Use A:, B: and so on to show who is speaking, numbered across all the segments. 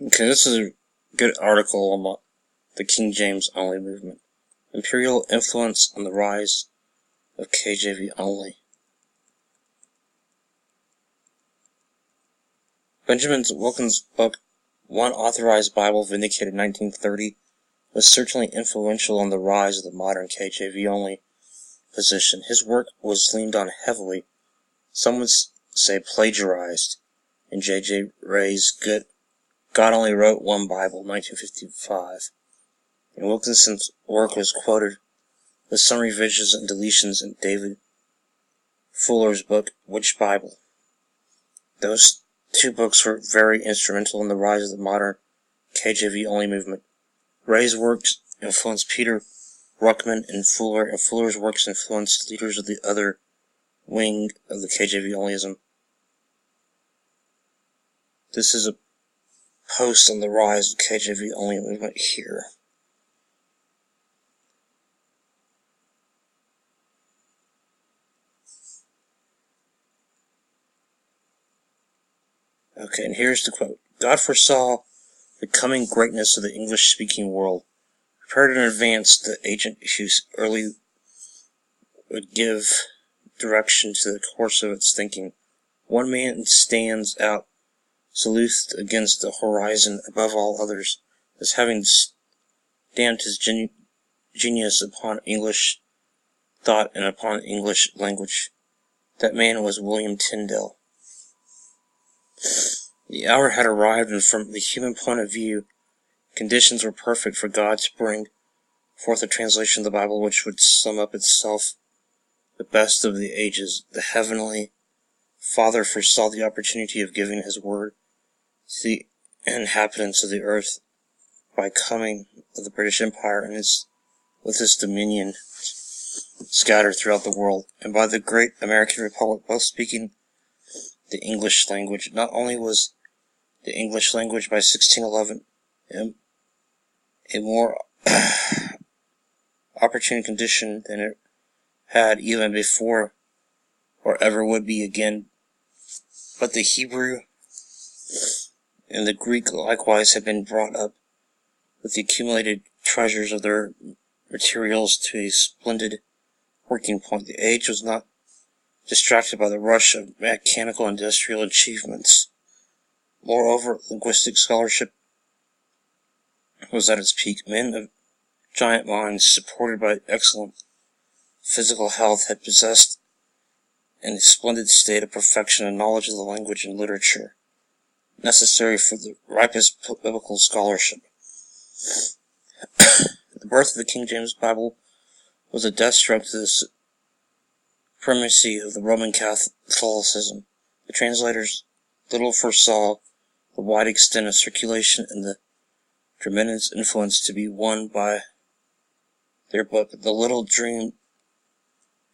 A: Okay, this is a good article about the King James only movement. Imperial influence on the rise of KJV only. Benjamin Wilkins' book, One Authorized Bible, vindicated 1930, was certainly influential on the rise of the modern KJV only position. His work was leaned on heavily, some would say plagiarized, in J.J. Ray's God Only Wrote One Bible, 1955. And Wilkinson's work was quoted with some revisions and deletions in David Fuller's book, Which Bible? Those two books were very instrumental in the rise of the modern KJV-only movement. Ray's works influenced Peter Ruckman and Fuller's works influenced leaders of the other wing of the KJV-onlyism. This is a post on the rise of KJV-only movement here. Okay, and here's the quote. God foresaw the coming greatness of the English-speaking world, prepared in advance the agent who early would give direction to the course of its thinking. One man stands out saluthed against the horizon above all others, as having stamped his genius upon English thought and upon English language. That man was William Tyndale. The hour had arrived, and from the human point of view, conditions were perfect for God to bring forth a translation of the Bible which would sum up itself the best of the ages. The Heavenly Father foresaw the opportunity of giving His word to the inhabitants of the earth by coming of the British Empire and with its dominion scattered throughout the world, and by the great American Republic, both speaking the English language. Not only was the English language by 1611 a more opportune condition than it had even before or ever would be again, but the Hebrew and the Greek likewise had been brought up with the accumulated treasures of their materials to a splendid working point. The age was not distracted by the rush of mechanical industrial achievements. Moreover, linguistic scholarship was at its peak. Men of giant minds, supported by excellent physical health, had possessed in a splendid state of perfection a knowledge of the language and literature necessary for the ripest biblical scholarship. The birth of the King James Bible was a death stroke to the supremacy of the Roman Catholicism. The translators little foresaw the wide extent of circulation and the tremendous influence to be won by their book. The little dreamed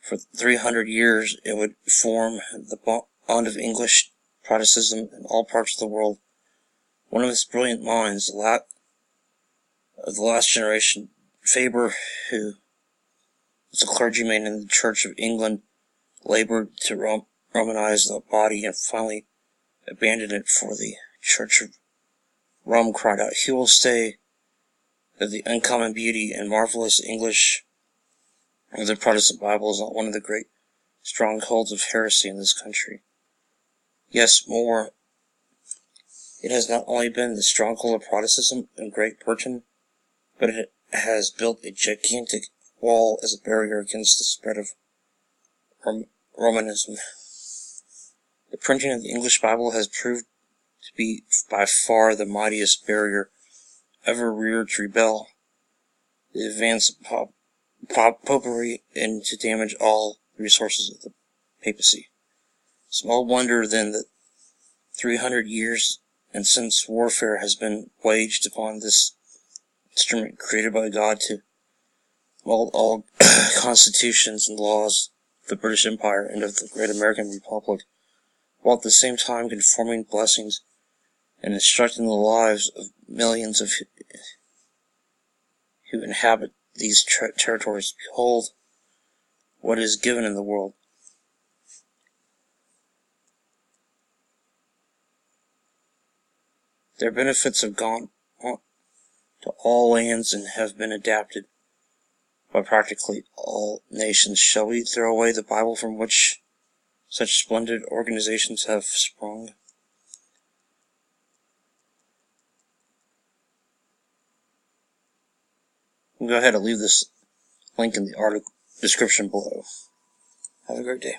A: for 300 years it would form the bond of English Protestantism in all parts of the world. One of his brilliant minds, of the last generation, Faber, who was a clergyman in the Church of England, labored to Romanize the body and finally abandoned it for the Church of Rome, cried out, "He will say that the uncommon beauty and marvelous English of the Protestant Bible is not one of the great strongholds of heresy in this country. Yes, more, it has not only been the stronghold of Protestantism in Great Britain, but it has built a gigantic wall as a barrier against the spread of Romanism. The printing of the English Bible has proved to be by far the mightiest barrier ever reared to repel the advance of popery and to damage all the resources of the papacy. Small wonder then that 300 years and since warfare has been waged upon this instrument created by God to mold all constitutions and laws of the British Empire and of the great American Republic, while at the same time conferring blessings and instructing the lives of millions of who inhabit these territories. Behold what is given in the world. Their benefits have gone on to all lands and have been adapted by practically all nations. Shall we throw away the Bible from which such splendid organizations have sprung? Go ahead and leave this link in the article description below. Have a great day.